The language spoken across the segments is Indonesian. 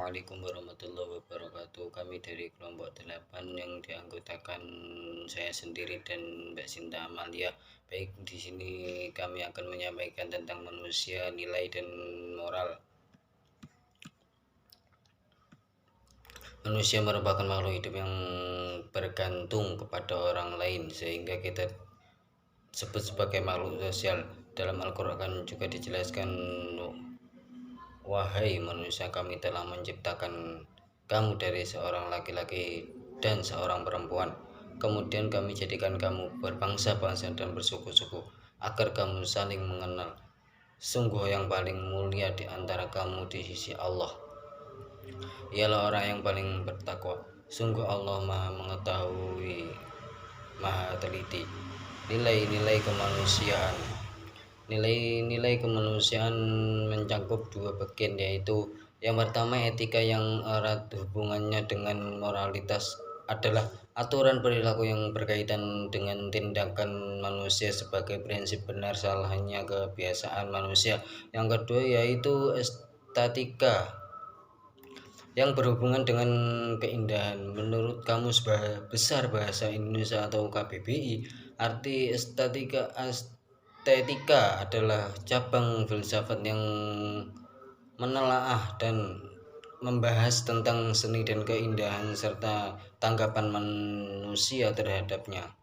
Assalamualaikum warahmatullahi wabarakatuh. Kami dari kelompok 8 yang dianggotakan saya sendiri dan Mbak Sinta Amalia. Baik, di sini kami akan menyampaikan tentang manusia, nilai dan moral. Manusia merupakan makhluk hidup yang bergantung kepada orang lain, sehingga kita sebut sebagai makhluk sosial. Dalam Al-Quran juga dijelaskan, wahai manusia, kami telah menciptakan kamu dari seorang laki-laki dan seorang perempuan. Kemudian kami jadikan kamu berbangsa-bangsa dan bersuku-suku, agar kamu saling mengenal. Sungguh yang paling mulia di antara kamu di sisi Allah ialah orang yang paling bertakwa. Sungguh Allah Maha mengetahui, Maha teliti. Nilai-nilai kemanusiaan. Nilai-nilai kemanusiaan mencakup dua bagian, yaitu yang pertama etika yang erat hubungannya dengan moralitas adalah aturan perilaku yang berkaitan dengan tindakan manusia sebagai prinsip benar salahnya kebiasaan manusia. Yang kedua yaitu estetika yang berhubungan dengan keindahan. Menurut Kamus Besar Bahasa Indonesia atau KBBI, arti estetika adalah cabang filsafat yang menelaah dan membahas tentang seni dan keindahan serta tanggapan manusia terhadapnya.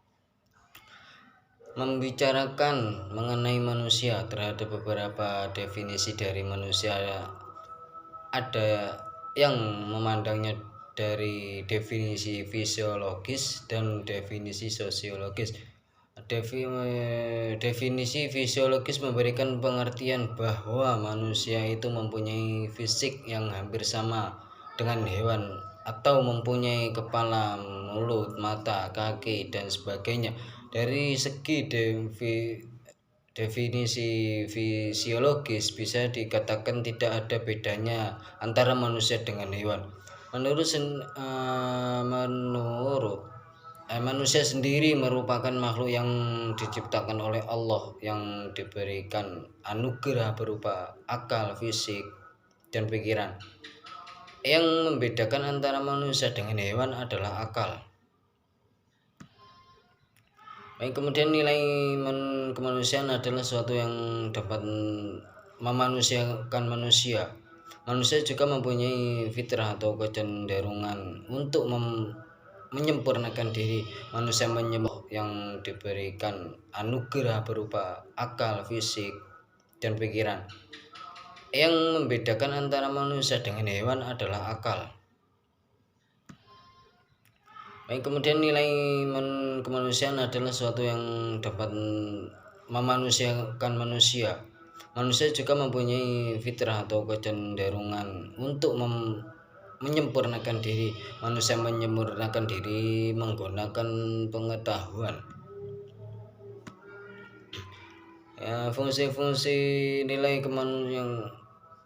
Membicarakan mengenai manusia terhadap beberapa definisi dari manusia, ada yang memandangnya dari definisi fisiologis dan definisi sosiologis. Definisi fisiologis memberikan pengertian bahwa manusia itu mempunyai fisik yang hampir sama dengan hewan, atau mempunyai kepala, mulut, mata, kaki, dan sebagainya. Dari segi definisi fisiologis bisa dikatakan tidak ada bedanya antara manusia dengan hewan. Manusia sendiri merupakan makhluk yang diciptakan oleh Allah, yang diberikan anugerah berupa akal, fisik, dan pikiran. Yang membedakan antara manusia dengan hewan adalah akal. Baik, kemudian nilai kemanusiaan adalah sesuatu yang dapat memanusiakan manusia. Manusia juga mempunyai fitrah atau kecenderungan untuk menyempurnakan diri. Manusia yang diberikan anugerah berupa akal, fisik, dan pikiran. Yang membedakan antara manusia dengan hewan adalah akal. Baik, kemudian nilai kemanusiaan adalah sesuatu yang dapat memanusiakan manusia. Manusia juga mempunyai fitrah atau kecenderungan untuk menyempurnakan diri. Manusia menyempurnakan diri menggunakan pengetahuan. Fungsi-fungsi nilai kemanusiaan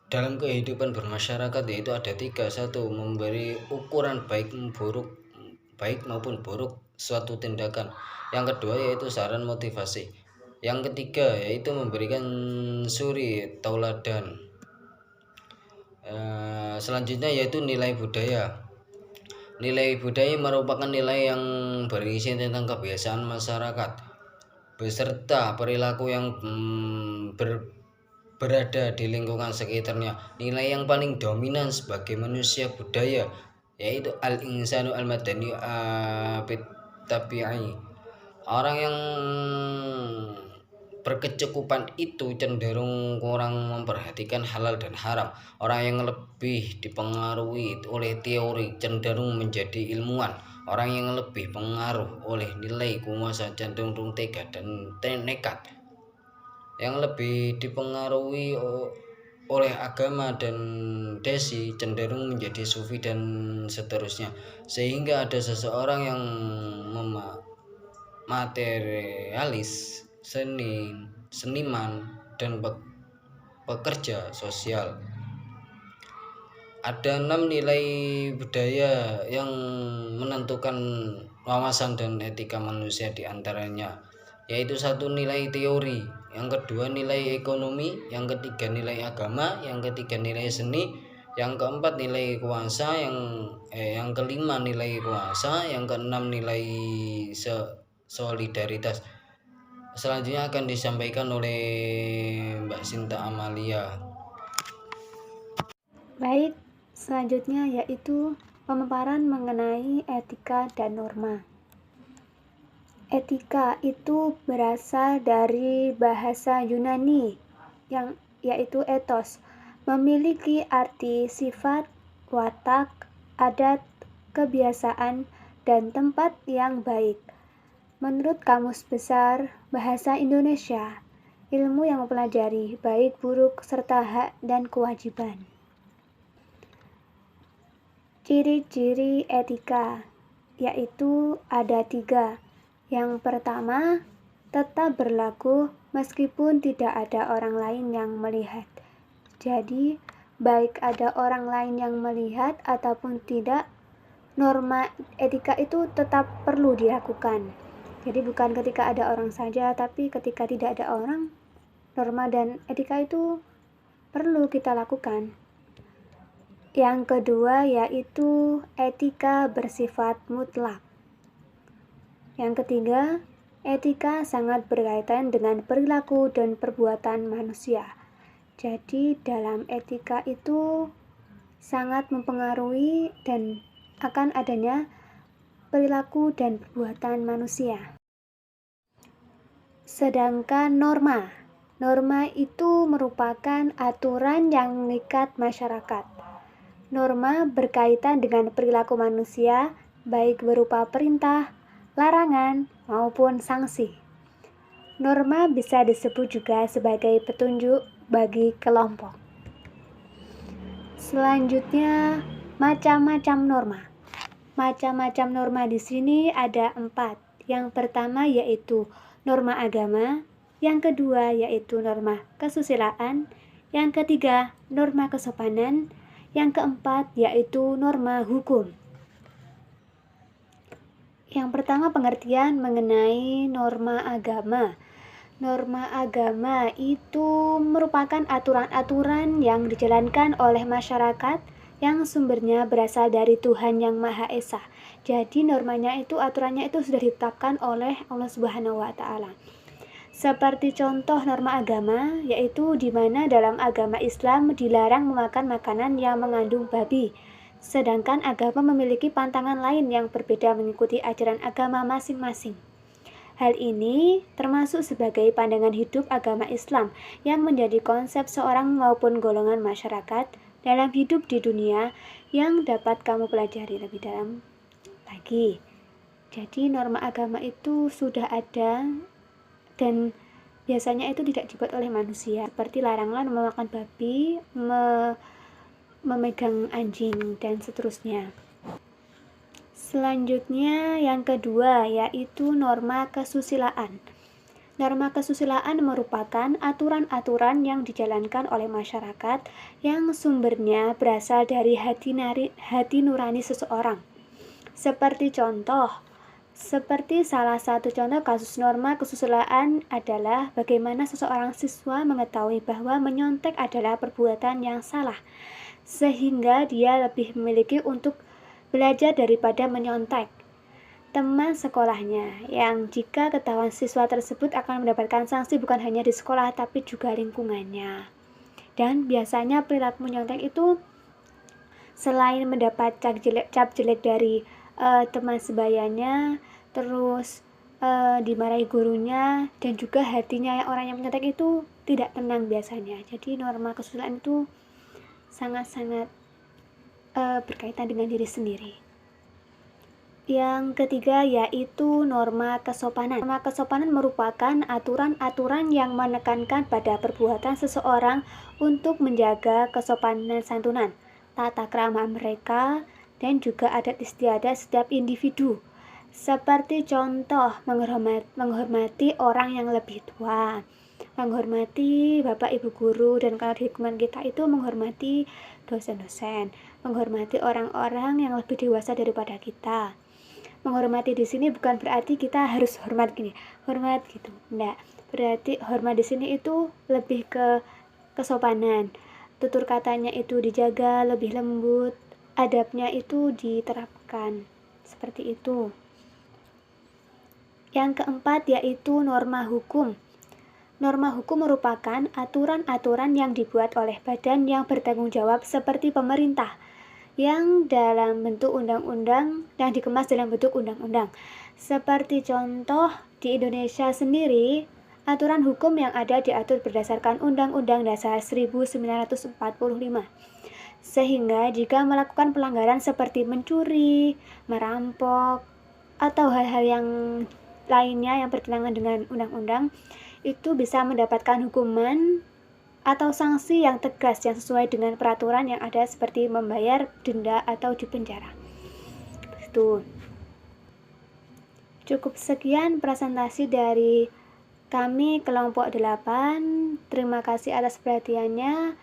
dalam kehidupan bermasyarakat yaitu ada 3. 1. Memberi ukuran baik maupun buruk suatu tindakan. Yang kedua yaitu saran motivasi. Yang ketiga yaitu memberikan suri tauladan. Selanjutnya yaitu nilai budaya. Nilai budaya merupakan nilai yang berisi tentang kebiasaan masyarakat beserta perilaku yang berada di lingkungan sekitarnya. Nilai yang paling dominan sebagai manusia budaya yaitu al-insanu al-madani tabi'i. Orang yang berkecukupan itu cenderung kurang memperhatikan halal dan haram. Orang yang lebih dipengaruhi oleh teori cenderung menjadi ilmuwan. Orang yang lebih pengaruh oleh nilai kuasa cenderung tega dan nekat. Yang lebih dipengaruhi oleh agama dan desi cenderung menjadi sufi dan seterusnya. Sehingga ada seseorang yang materialis, seniman, dan pekerja sosial. Ada 6 nilai budaya yang menentukan wawasan dan etika manusia, diantaranya yaitu 1. Nilai teori, yang kedua nilai ekonomi, yang ketiga nilai agama, yang ketiga nilai seni, Yang keempat nilai kuasa, yang kelima nilai kuasa, yang keenam nilai solidaritas. Selanjutnya akan disampaikan oleh Mbak Sinta Amalia. Baik, selanjutnya yaitu pemaparan mengenai etika dan norma. Etika itu berasal dari bahasa Yunani yang yaitu ethos, memiliki arti sifat, watak, adat, kebiasaan, dan tempat yang baik. Menurut Kamus Besar Bahasa Indonesia, ilmu yang mempelajari baik buruk serta hak dan kewajiban. Ciri-ciri etika yaitu ada 3. Yang pertama, tetap berlaku meskipun tidak ada orang lain yang melihat. Jadi, baik ada orang lain yang melihat ataupun tidak, norma etika itu tetap perlu dilakukan. Jadi bukan ketika ada orang saja, tapi ketika tidak ada orang, norma dan etika itu perlu kita lakukan. Yang kedua yaitu etika bersifat mutlak. Yang ketiga, etika sangat berkaitan dengan perilaku dan perbuatan manusia. Jadi dalam etika itu sangat mempengaruhi dan akan adanya perilaku dan perbuatan manusia. Sedangkan norma itu merupakan aturan yang mengikat masyarakat. Norma berkaitan dengan perilaku manusia, baik berupa perintah, larangan, maupun sanksi. Norma bisa disebut juga sebagai petunjuk bagi kelompok. Selanjutnya, macam-macam norma. Macam-macam norma di sini ada 4. Yang pertama yaitu norma agama, yang kedua yaitu norma kesusilaan, yang ketiga norma kesopanan, yang keempat yaitu norma hukum. Yang pertama pengertian mengenai norma agama. Norma agama itu merupakan aturan-aturan yang dijalankan oleh masyarakat yang sumbernya berasal dari Tuhan Yang Maha Esa. Jadi normanya itu, aturannya itu sudah ditetapkan oleh Allah Subhanahu wa taala. Seperti contoh norma agama, yaitu di mana dalam agama Islam dilarang memakan makanan yang mengandung babi. Sedangkan agama memiliki pantangan lain yang berbeda mengikuti ajaran agama masing-masing. Hal ini termasuk sebagai pandangan hidup agama Islam yang menjadi konsep seorang maupun golongan masyarakat dalam hidup di dunia yang dapat kamu pelajari lebih dalam lagi. Jadi norma agama itu sudah ada dan biasanya itu tidak dibuat oleh manusia, seperti larangan memakan babi, memegang anjing, dan seterusnya. Selanjutnya yang kedua yaitu norma kesusilaan. Norma kesusilaan merupakan aturan-aturan yang dijalankan oleh masyarakat yang sumbernya berasal dari hati nurani seseorang. Seperti salah satu contoh kasus norma kesusilaan adalah bagaimana seseorang siswa mengetahui bahwa menyontek adalah perbuatan yang salah, sehingga dia lebih memiliki untuk belajar daripada menyontek. Teman sekolahnya yang jika ketahuan siswa tersebut akan mendapatkan sanksi bukan hanya di sekolah tapi juga lingkungannya. Dan biasanya perilaku menyontek itu selain mendapat cap jelek dari teman sebayanya, terus dimarahi gurunya, dan juga hatinya orang yang menyontek itu tidak tenang biasanya. Jadi norma kesusilaan itu sangat-sangat berkaitan dengan diri sendiri. Yang ketiga yaitu norma kesopanan. Norma kesopanan merupakan aturan-aturan yang menekankan pada perbuatan seseorang untuk menjaga kesopanan santunan, tata krama mereka, dan juga adat istiadat setiap individu. Seperti contoh menghormati orang yang lebih tua, menghormati bapak ibu guru, dan kalau di lingkungan kita itu menghormati dosen-dosen, menghormati orang-orang yang lebih dewasa daripada kita. Menghormati di sini bukan berarti kita harus hormat gitu. Enggak. Berarti hormat di sini itu lebih ke kesopanan. tutur katanya itu dijaga, lebih lembut, adabnya itu diterapkan. Seperti itu. Yang keempat yaitu norma hukum. Norma hukum merupakan aturan-aturan yang dibuat oleh badan yang bertanggung jawab seperti pemerintah, yang dalam bentuk undang-undang, yang dikemas dalam bentuk undang-undang. Seperti contoh di Indonesia sendiri, aturan hukum yang ada diatur berdasarkan Undang-Undang Dasar 1945. Sehingga jika melakukan pelanggaran seperti mencuri, merampok, atau hal-hal yang lainnya yang bertentangan dengan undang-undang, itu bisa mendapatkan hukuman atau sanksi yang tegas yang sesuai dengan peraturan yang ada seperti membayar denda atau dipenjara. Itu. Cukup sekian presentasi dari kami kelompok 8. Terima kasih atas perhatiannya.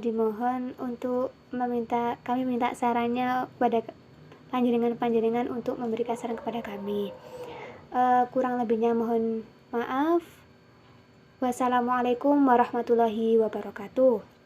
Dimohon untuk kami minta sarannya kepada panjenengan untuk memberikan saran kepada kami. Kurang lebihnya mohon maaf. Wassalamualaikum warahmatullahi wabarakatuh.